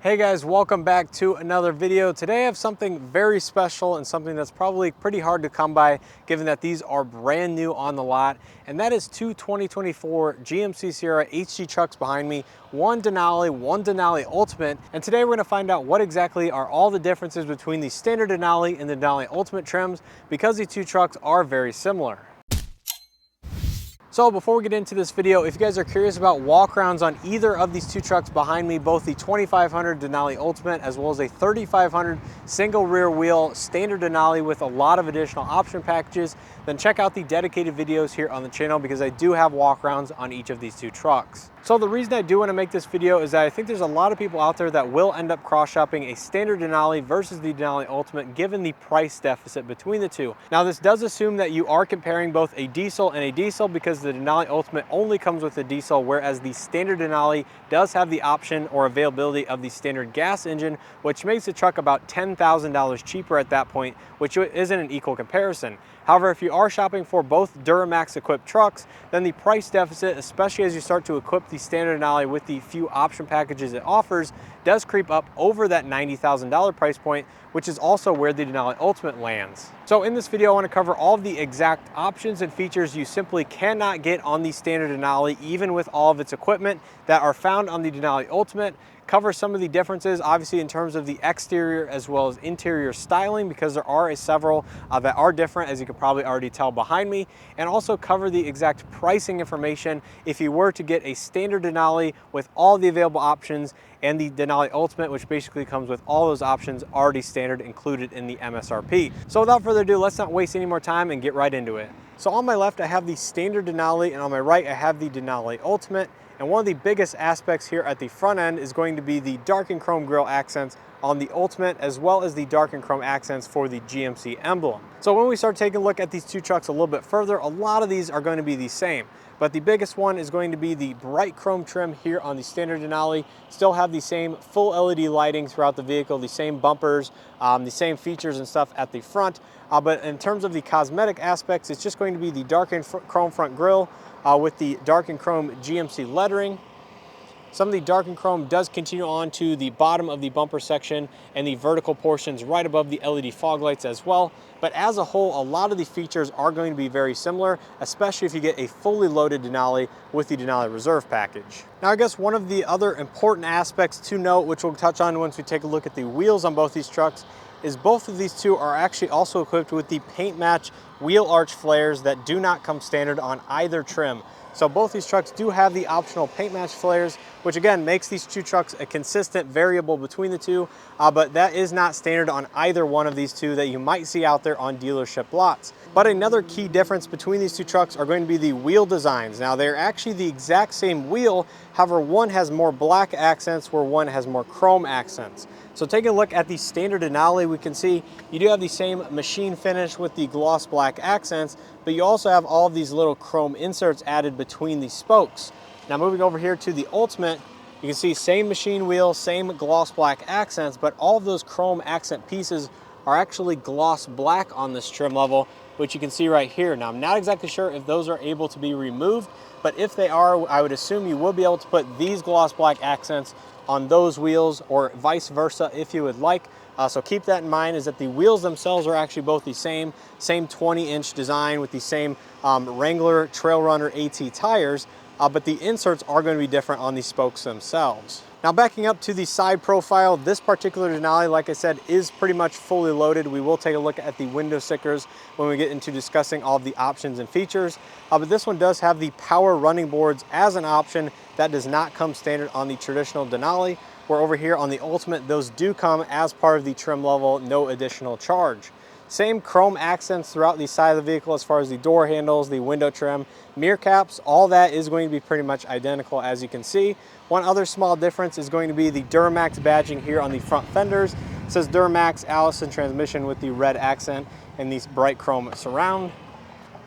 Hey guys, welcome back to another video. Today I have something very special and something that's probably pretty hard to come by given that these are brand new on the lot, and that is two 2024 GMC Sierra HD trucks behind me, one Denali Ultimate, and today we're going to find out what exactly are all the differences between the standard Denali and the Denali Ultimate trims because these two trucks are very similar. So before we get into this video, if you guys are curious about walkarounds on either of these two trucks behind me, both the 2500 Denali Ultimate as well as a 3500 single rear wheel standard Denali with a lot of additional option packages, then check out the dedicated videos here on the channel because I do have walkarounds on each of these two trucks. So the reason I do want to make this video is that I think there's a lot of people out there that will end up cross-shopping a standard Denali versus the Denali Ultimate given the price deficit between the two. Now this does assume that you are comparing both a diesel and a diesel because the Denali Ultimate only comes with a diesel, whereas the standard Denali does have the option or availability of the standard gas engine, which makes the truck about $10,000 cheaper at that point, which isn't an equal comparison. However, if you are shopping for both Duramax equipped trucks, then the price deficit, especially as you start to equip the standard Denali with the few option packages it offers, does creep up over that $90,000 price point, which is also where the Denali Ultimate lands. So in this video, I want to cover all of the exact options and features you simply cannot get on the standard Denali, even with all of its equipment, that are found on the Denali Ultimate. Cover some of the differences, obviously in terms of the exterior as well as interior styling, because there are several that are different, as you can probably already tell behind me, and also cover the exact pricing information if you were to get a standard Denali with all the available options and the Denali Ultimate, which basically comes with all those options already standard included in the MSRP. So without further ado, let's not waste any more time and get right into it. So on my left, I have the standard Denali, and on my right, I have the Denali Ultimate. And one of the biggest aspects here at the front end is going to be the darkened chrome grille accents on the Ultimate, as well as the darkened chrome accents for the GMC emblem. So when we start taking a look at these two trucks a little bit further, a lot of these are going to be the same. But the biggest one is going to be the bright chrome trim here on the standard Denali. Still have the same full LED lighting throughout the vehicle, the same bumpers, the same features and stuff at the front. But in terms of the cosmetic aspects, it's just going to be the darkened chrome front grille with the darkened chrome GMC lettering. Some of the darkened chrome does continue on to the bottom of the bumper section and the vertical portions right above the LED fog lights as well. But as a whole, a lot of the features are going to be very similar, especially if you get a fully loaded Denali with the Denali Reserve package. Now, I guess one of the other important aspects to note, which we'll touch on once we take a look at the wheels on both these trucks, is both of these two are actually also equipped with the paint match wheel arch flares that do not come standard on either trim. So both these trucks do have the optional paint match flares, which again makes these two trucks a consistent variable between the two, but that is not standard on either one of these two that you might see out there on dealership lots. But another key difference between these two trucks are going to be the wheel designs. Now they're actually the exact same wheel, however one has more black accents where one has more chrome accents. So taking a look at the standard Denali, we can see you do have the same machine finish with the gloss black accents, but you also have all of these little chrome inserts added between the spokes. Now moving over here to the Ultimate, you can see same machine wheel, same gloss black accents, but all of those chrome accent pieces are actually gloss black on this trim level, which you can see right here. Now I'm not exactly sure if those are able to be removed, but if they are, I would assume you will be able to put these gloss black accents on those wheels or vice versa if you would like. So keep that in mind, is that the wheels themselves are actually both the same 20-inch design with the same Wrangler Trail Runner AT tires, but the inserts are going to be different on the spokes themselves. Now backing up to the side profile, this particular Denali, like I said, is pretty much fully loaded. We will take a look at the window stickers when we get into discussing all of the options and features, but this one does have the power running boards as an option that does not come standard on the traditional Denali, where over here on the Ultimate, those do come as part of the trim level, no additional charge. Same chrome accents throughout the side of the vehicle as far as the door handles, the window trim, mirror caps, all that is going to be pretty much identical as you can see. One other small difference is going to be the Duramax badging here on the front fenders. It says Duramax Allison transmission with the red accent and these bright chrome surround.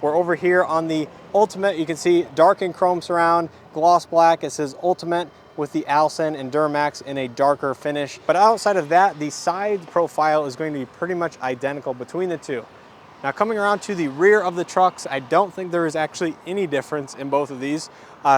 Where over here on the Ultimate, you can see darkened chrome surround, gloss black, it says Ultimate with the Allison and Duramax in a darker finish. But outside of that, the side profile is going to be pretty much identical between the two. Now coming around to the rear of the trucks, I don't think there is actually any difference in both of these.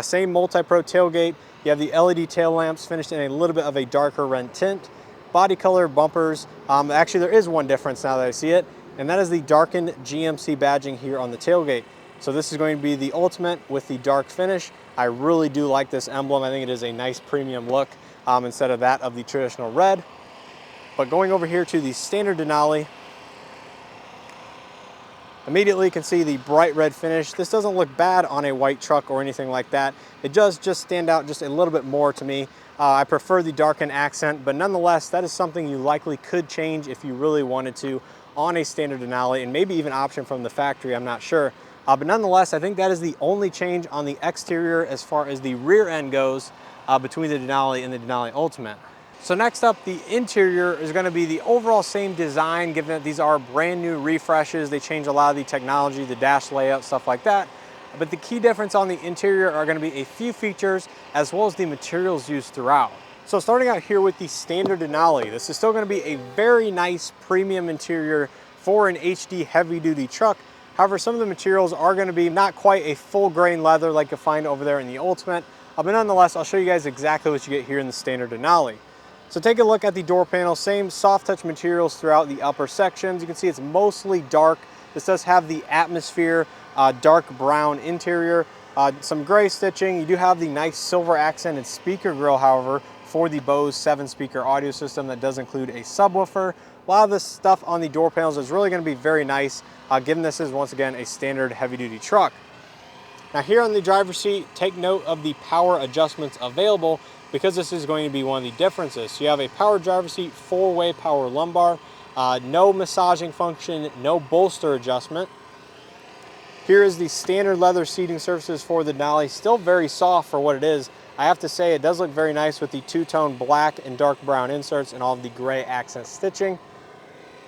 Same multi-pro tailgate. You have the LED tail lamps finished in a little bit of a darker red tint. Body color, bumpers. Actually, there is one difference now that I see it, and that is the darkened GMC badging here on the tailgate. So this is going to be the Ultimate with the dark finish. I really do like this emblem. I think it is a nice premium look instead of that of the traditional red. But going over here to the standard Denali, immediately you can see the bright red finish. This doesn't look bad on a white truck or anything like that. It does just stand out just a little bit more to me. I prefer the darkened accent, but nonetheless, that is something you likely could change if you really wanted to on a standard Denali, and maybe even option from the factory, I'm not sure. But nonetheless, I think that is the only change on the exterior as far as the rear end goes between the Denali and the Denali Ultimate. So next up, the interior is going to be the overall same design, given that these are brand new refreshes. They change a lot of the technology, the dash layout, stuff like that. But the key difference on the interior are going to be a few features as well as the materials used throughout. So starting out here with the standard Denali, this is still going to be a very nice premium interior for an HD heavy duty truck. However, some of the materials are going to be not quite a full grain leather like you'll find over there in the Ultimate. But nonetheless, I'll show you guys exactly what you get here in the standard Denali. So take a look at the door panel, same soft touch materials throughout the upper sections. You can see it's mostly dark. This does have the atmosphere, dark brown interior, some gray stitching. You do have the nice silver accented speaker grille, however, for the Bose 7-speaker audio system that does include a subwoofer. A lot of this stuff on the door panels is really going to be very nice, given this is once again a standard heavy-duty truck. Now here on the driver's seat, take note of the power adjustments available, because this is going to be one of the differences. So you have a power driver's seat, 4-way power lumbar, no massaging function, no bolster adjustment. Here is the standard leather seating surfaces for the Denali, still very soft for what it is. I have to say it does look very nice with the two-tone black and dark brown inserts and all of the gray accent stitching.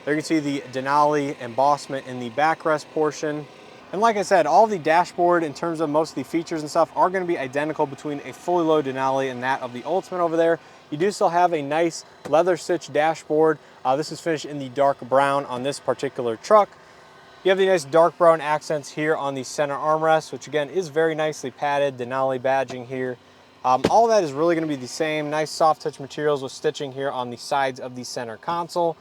There you can see the Denali embossment in the backrest portion. And like I said, all the dashboard in terms of most of the features and stuff are going to be identical between a fully loaded Denali and that of the Ultimate over there. You do still have a nice leather stitched dashboard. This is finished in the dark brown on this particular truck. You have the nice dark brown accents here on the center armrest, which again is very nicely padded, Denali badging here. All that is really going to be the same. Nice soft touch materials with stitching here on the sides of the center console.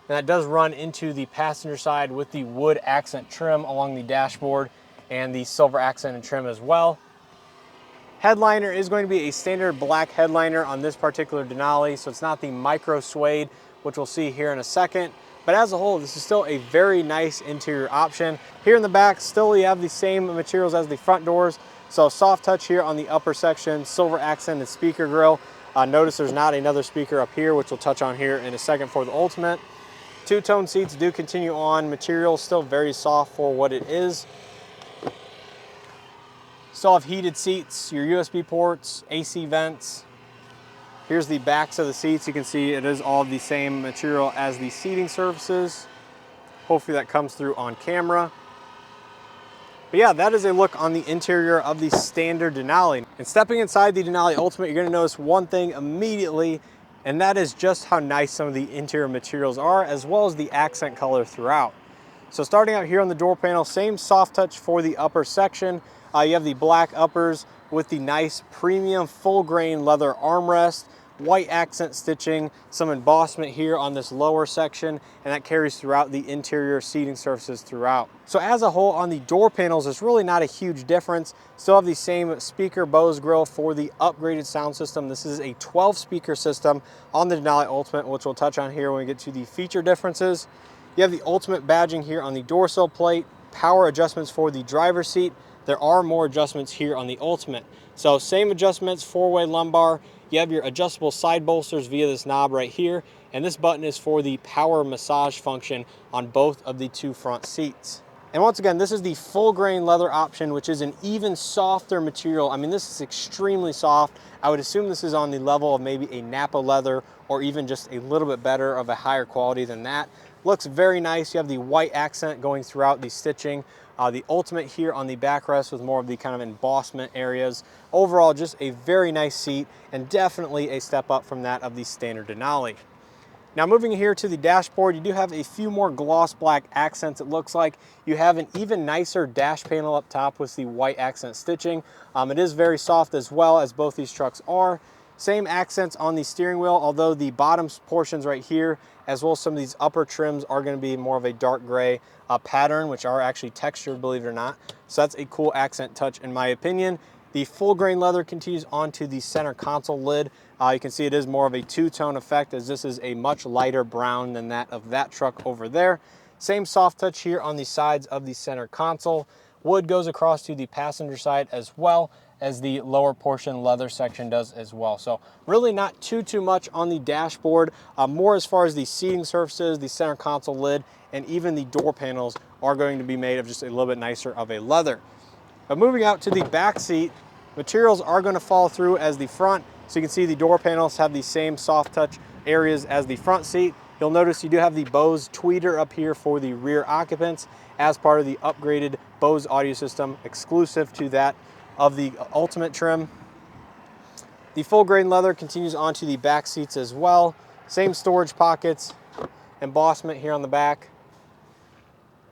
And that does run into the passenger side with the wood accent trim along the dashboard and the silver accented trim as well. Headliner is going to be a standard black headliner on this particular Denali, so it's not the micro suede, which we'll see here in a second. But as a whole, this is still a very nice interior option. Here in the back, still you have the same materials as the front doors. So soft touch here on the upper section, silver accented speaker grille. Notice there's not another speaker up here, which we'll touch on here in a second for the Ultimate. Two-tone seats do continue on. Material still very soft for what it is. Still have heated seats, your USB ports, AC vents. Here's the backs of the seats. You can see it is all the same material as the seating surfaces. Hopefully that comes through on camera. But yeah, that is a look on the interior of the standard Denali. And stepping inside the Denali Ultimate, you're going to notice one thing immediately, and that is just how nice some of the interior materials are, as well as the accent color throughout. So starting out here on the door panel, same soft touch for the upper section. You have the black uppers with the nice premium full grain leather armrest, white accent stitching, some embossment here on this lower section, and that carries throughout the interior seating surfaces throughout. So as a whole, on the door panels, there's really not a huge difference. Still have the same speaker Bose grille for the upgraded sound system. This is a 12-speaker system on the Denali Ultimate, which we'll touch on here when we get to the feature differences. You have the Ultimate badging here on the door sill plate, power adjustments for the driver's seat. There are more adjustments here on the Ultimate. So same adjustments, 4-way lumbar. You have your adjustable side bolsters via this knob right here, and this button is for the power massage function on both of the two front seats. And once again, this is the full grain leather option, which is an even softer material. I mean, this is extremely soft. I would assume this is on the level of maybe a Napa leather, or even just a little bit better of a higher quality than that. Looks very nice. You have the white accent going throughout the stitching. The Ultimate here on the backrest with more of the kind of embossment areas. Overall, just a very nice seat and definitely a step up from that of the standard Denali. Now moving here to the dashboard, you do have a few more gloss black accents. It looks like you have an even nicer dash panel up top with the white accent stitching. It is very soft as well, as both these trucks are. Same accents on the steering wheel, although the bottom portions right here, as well as some of these upper trims, are going to be more of a dark gray pattern, which are actually textured, believe it or not. So that's a cool accent touch in my opinion. The full grain leather continues onto the center console lid. You can see it is more of a two-tone effect, as this is a much lighter brown than that of that truck over there. Same soft touch here on the sides of the center console. Wood goes across to the passenger side as well as the lower portion leather section does as well. So really not too much on the dashboard. More as far as the seating surfaces, the center console lid, and even the door panels are going to be made of just a little bit nicer of a leather. But moving out to the back seat, materials are going to fall through as the front. So you can see the door panels have the same soft touch areas as the front seat. You'll notice you do have the Bose tweeter up here for the rear occupants as part of the upgraded Bose audio system, exclusive to that of the Ultimate trim. The full grain leather continues onto the back seats as well. Same storage pockets, embossment here on the back.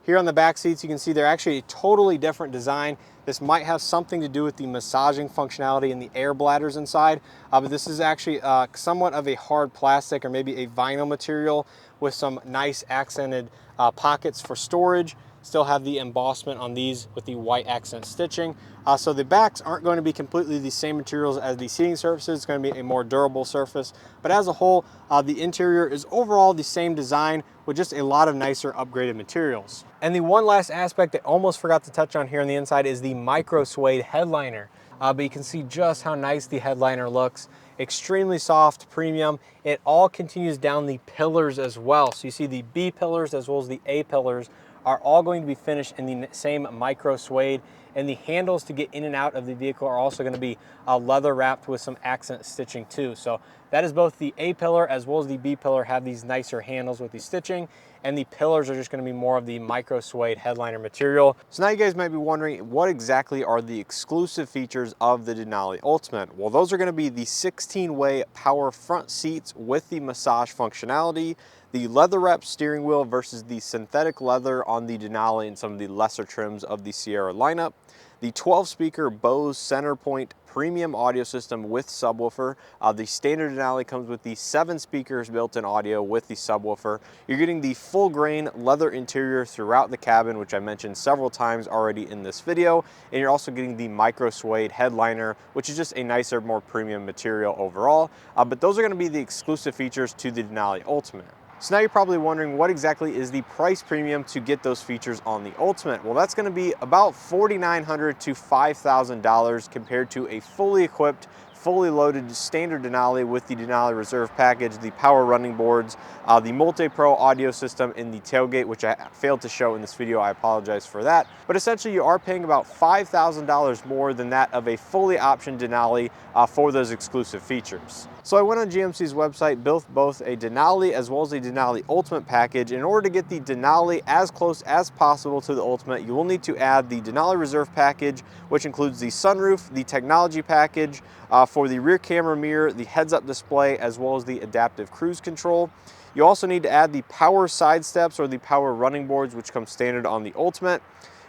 Here on the back seats, you can see they're actually a totally different design. This might have something to do with the massaging functionality and the air bladders inside, but this is actually somewhat of a hard plastic or maybe a vinyl material with some nice accented pockets for storage. Still have the embossment on these with the white accent stitching. So the backs aren't going to be completely the same materials as the seating surfaces. It's going to be a more durable surface. But as a whole, the interior is overall the same design with just a lot of nicer upgraded materials. And the one last aspect I almost forgot to touch on here on the inside is the micro suede headliner. But you can see just how nice the headliner looks. Extremely soft, premium. It all continues down the pillars as well. So you see the B pillars as well as the A pillars are all going to be finished in the same micro suede, and the handles to get in and out of the vehicle are also going to be leather wrapped with some accent stitching too. So that is both the A pillar as well as the B pillar have these nicer handles with the stitching, and the pillars are just going to be more of the micro suede headliner material. So now you guys might be wondering, what exactly are the exclusive features of the Denali Ultimate? Well, those are going to be the 16-way power front seats with the massage functionality, the leather wrapped steering wheel versus the synthetic leather on the Denali and some of the lesser trims of the Sierra lineup, the 12-speaker Bose Centerpoint premium audio system with subwoofer. The standard Denali comes with the 7 speakers built-in audio with the subwoofer. You're getting the full grain leather interior throughout the cabin, which I mentioned several times already in this video, and you're also getting the micro suede headliner, which is just a nicer, more premium material overall. But those are going to be the exclusive features to the Denali Ultimate. So now you're probably wondering, what exactly is the price premium to get those features on the Ultimate? Well, that's going to be about $4,900 to $5,000 compared to a fully equipped, fully loaded standard Denali with the Denali Reserve package, the power running boards, the multi-pro audio system in the tailgate, which I failed to show in this video. I apologize for that. But essentially you are paying about $5,000 more than that of a fully optioned Denali for those exclusive features. So I went on GMC's website, built both a Denali as well as a Denali Ultimate package. In order to get the Denali as close as possible to the Ultimate, you will need to add the Denali Reserve package, which includes the sunroof, the technology package for the rear camera mirror, the heads-up display, as well as the adaptive cruise control. You also need to add the power side steps or the power running boards, which come standard on the Ultimate.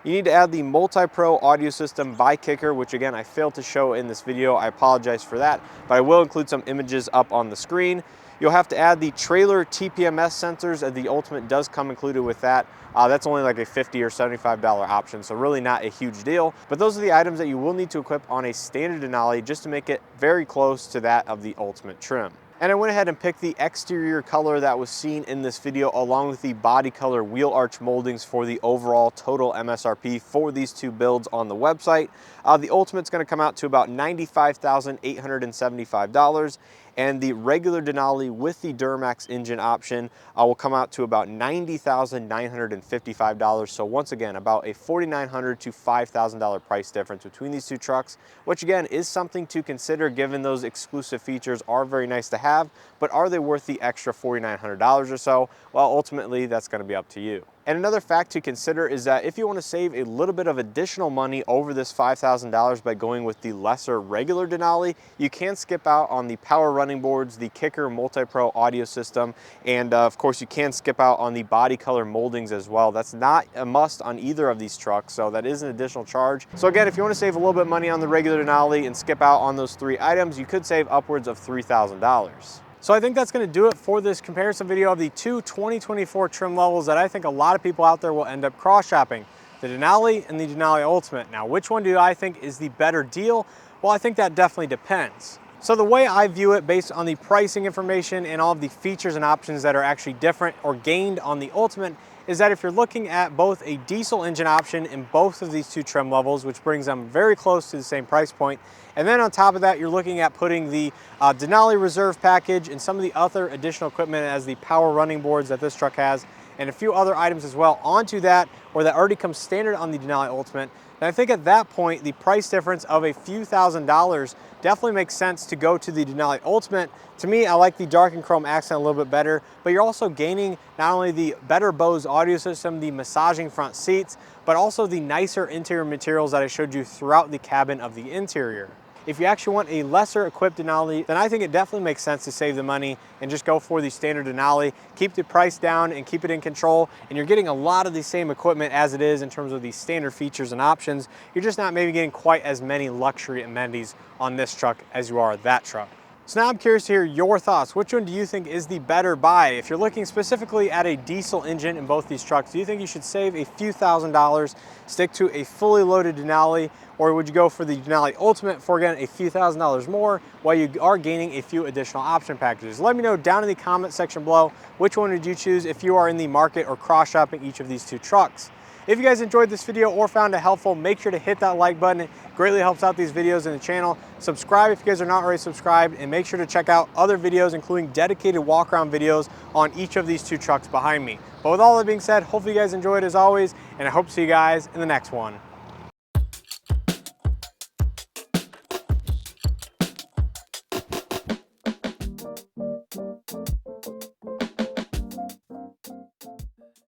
You need to add the multi-pro audio system by Kicker, which again, I failed to show in this video. I apologize for that, but I will include some images up on the screen. You'll have to add the trailer TPMS sensors, and the Ultimate does come included with that. That's only like a $50 or $75 option, so really not a huge deal. But those are the items that you will need to equip on a standard Denali just to make it very close to that of the Ultimate trim. And I went ahead and picked the exterior color that was seen in this video along with the body color wheel arch moldings for the overall total MSRP for these two builds on the website. The Ultimate's going to come out to about $95,875, and the regular Denali with the Duramax engine option will come out to about $90,955. So once again, about a $4,900 to $5,000 price difference between these two trucks, which again is something to consider given those exclusive features are very nice to have, but are they worth the extra $4,900 or so? Well, ultimately that's going to be up to you. And another fact to consider is that if you want to save a little bit of additional money over this $5,000 by going with the lesser regular Denali, you can skip out on the power running boards, the Kicker Multi-Pro audio system, and of course you can skip out on the body color moldings as well. That's not a must on either of these trucks, so that is an additional charge. So again, if you want to save a little bit of money on the regular Denali and skip out on those 3 items, you could save upwards of $3,000. So I think that's going to do it for this comparison video of the two 2024 trim levels that I think a lot of people out there will end up cross-shopping, the Denali and the Denali Ultimate. Now, which one do I think is the better deal? Well, I think that definitely depends. So the way I view it, based on the pricing information and all of the features and options that are actually different or gained on the Ultimate, is that if you're looking at both a diesel engine option in both of these two trim levels, which brings them very close to the same price point, and then on top of that, you're looking at putting the Denali Reserve package and some of the other additional equipment as the power running boards that this truck has, and a few other items as well onto that, or that already comes standard on the Denali Ultimate. And I think at that point, the price difference of a few $1,000s definitely makes sense to go to the Denali Ultimate. To me, I like the dark and chrome accent a little bit better, but you're also gaining not only the better Bose audio system, the massaging front seats, but also the nicer interior materials that I showed you throughout the cabin of the interior. If you actually want a lesser equipped Denali, then I think it definitely makes sense to save the money and just go for the standard Denali, keep the price down and keep it in control, and you're getting a lot of the same equipment as it is in terms of the standard features and options. You're just not maybe getting quite as many luxury amenities on this truck as you are that truck. So now I'm curious to hear your thoughts. Which one do you think is the better buy? If you're looking specifically at a diesel engine in both these trucks, do you think you should save a few $1,000s, stick to a fully loaded Denali, or would you go for the Denali Ultimate for, again, a few $1,000s more while you are gaining a few additional option packages? Let me know down in the comment section below, which one would you choose if you are in the market or cross-shopping each of these two trucks. If you guys enjoyed this video or found it helpful, make sure to hit that like button. It greatly helps out these videos and the channel. Subscribe if you guys are not already subscribed, and make sure to check out other videos, including dedicated walk-around videos on each of these two trucks behind me. But with all that being said, hopefully you guys enjoyed as always, and I hope to see you guys in the next one.